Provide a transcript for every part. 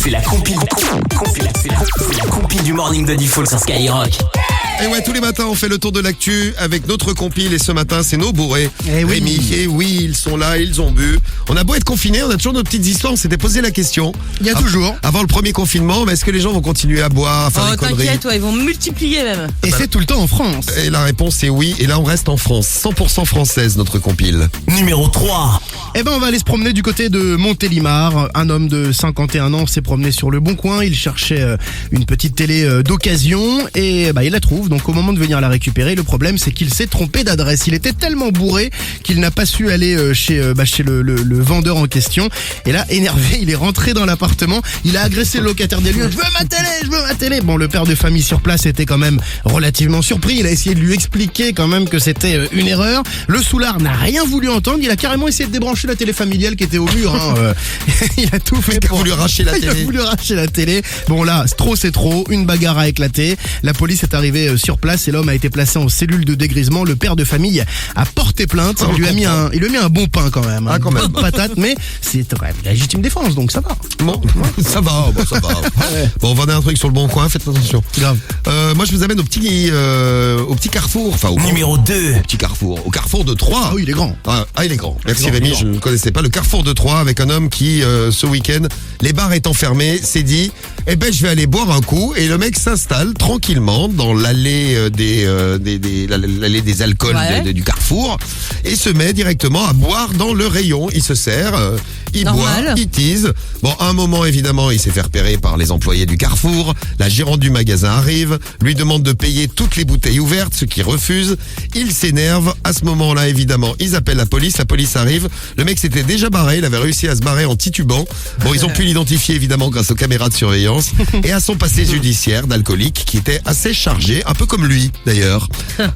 C'est la compile du morning de Diffoul sur Skyrock. Et ouais, tous les matins, on fait le tour de l'actu avec notre compile. Et ce matin, c'est nos bourrés. Rémi, et oui, ils sont là, ils ont bu. On a beau être confinés, on a toujours nos petites histoires. On s'était posé la question. Il y a toujours. Avant le premier confinement, mais est-ce que les gens vont continuer à boire, à faire des conneries? T'inquiète, ils vont multiplier même. Et c'est tout le temps en France. Et la réponse est oui. Et là, on reste en France. 100% française, notre compile. Numéro 3. Eh ben, on va aller se promener du côté de Montélimar. Un homme de 51 ans s'est promené sur le Bon Coin. Il cherchait une petite télé d'occasion et il la trouve. Donc au moment de venir la récupérer, le problème c'est qu'il s'est trompé d'adresse. Il était tellement bourré qu'il n'a pas su aller chez le vendeur en question. Et là, énervé, il est rentré dans l'appartement. Il a agressé le locataire des lieux. Je veux ma télé. Bon, le père de famille sur place était quand même relativement surpris. Il a essayé de lui expliquer quand même que c'était une erreur. Le soulard n'a rien voulu entendre. Il a carrément essayé de débrancher la télé familiale qui était au mur. Il a tout fait pour... Il a voulu arracher la télé. Bon là, trop c'est trop. Une bagarre a éclaté. La police est arrivée sur place et l'homme a été placé en cellule de dégrisement. Le père de famille a porté plainte. Il lui a mis un bon pain quand même. Ah, quand même. Bonne patate, mais c'est quand même légitime défense, donc ça va. Bon, ça va. Bon, on vendait un truc sur le Bon Coin, faites attention. Grave. Moi, je vous amène au petit carrefour. Enfin, Numéro 2. petit carrefour. Au carrefour de Troyes. Ah oui, il est grand. Ah, il est grand. Merci Il est grand, Rémi, il est je ne connaissais pas. Le carrefour de Troyes avec un homme qui, ce week-end, les bars étant fermés, s'est dit, je vais aller boire un coup. Et le mec s'installe tranquillement dans l'allée l'allée des alcools du carrefour et se met directement à boire dans le rayon. Il se sert, il Normal. boit, il tease. Bon, à un moment, évidemment, il s'est fait repérer par les employés du carrefour. La gérante du magasin arrive, lui demande de payer toutes les bouteilles ouvertes, ce qu'il refuse. Il s'énerve. À ce moment-là, évidemment, ils appellent la police arrive. Le mec s'était déjà barré, il avait réussi à se barrer en titubant. Bon, ils ont pu l'identifier évidemment grâce aux caméras de surveillance et à son passé judiciaire d'alcoolique qui était assez chargé, un peu comme lui d'ailleurs.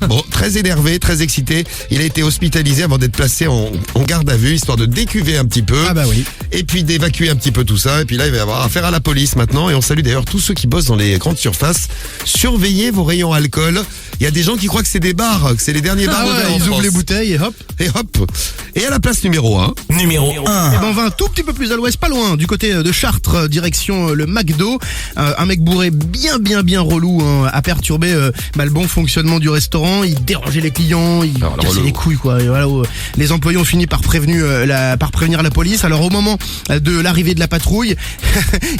Bon, très énervé, très excité, il a été hospitalisé avant d'être placé en garde à vue, histoire de décuver un petit peu. Ah bah oui. Et puis d'évacuer un petit peu tout ça. Et puis là, il va y avoir affaire à la police maintenant. Et on salue d'ailleurs tous ceux qui bossent dans les grandes surfaces. Surveillez vos rayons alcool. Il y a des gens qui croient que c'est des bars, que c'est les derniers bars ouverts en Ils ouvrent France. les bouteilles et hop. Et hop. Et à la place numéro 1. Numéro 1. Et on va un tout petit peu plus à l'ouest, pas loin, du côté de Chartres, direction le McDo. Un mec bourré bien relou a perturbé le bon fonctionnement du restaurant. Il dérangeait les clients, il cassait les couilles quoi. Et voilà, les employés ont fini par prévenir la police. Alors au moment de l'arrivée de la patrouille,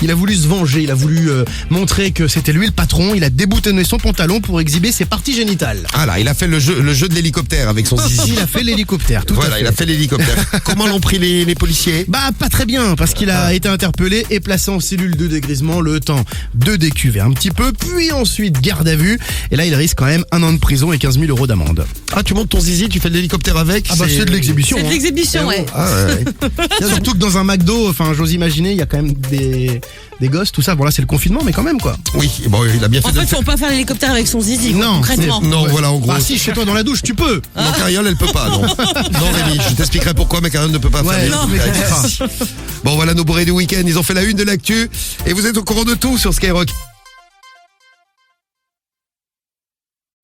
il a voulu se venger, il a voulu montrer que c'était lui le patron. Il a déboutonné son pantalon pour exhiber ses parties génitales. Ah là, il a fait le jeu de l'hélicoptère avec son zizi. Il a fait l'hélicoptère, tout à fait. Voilà, il a fait l'hélicoptère. Comment l'ont pris les policiers? Pas très bien, parce qu'il a été interpellé et placé en cellule de dégrisement, le temps de décuver un petit peu, puis ensuite garde à vue. Et là, il risque quand même 1 an de prison et 15 000 € d'amende. Ah, tu montes ton zizi, tu fais de l'hélicoptère avec? C'est de l'exhibition. C'est de l'exhibition, ouais. Ah ouais. Surtout que dans un McDo, j'ose imaginer, il y a quand même des gosses, tout ça. Bon là, c'est le confinement, mais quand même quoi. Oui, bon, il a bien fait En de le fait, faire. faut pas faire l'hélicoptère avec son zizi, quoi, Non, concrètement. Non, voilà, en gros. Bah si, chez toi dans la douche, tu peux. Non, Cariole, elle peut pas, non. Non, Rémi, je t'expliquerai pourquoi, mais Cariole ne peut pas faire non, mais l'hélicoptère. Bon, voilà nos bourrés du week-end. Ils ont fait la une de l'actu. Et vous êtes au courant de tout sur Skyrock.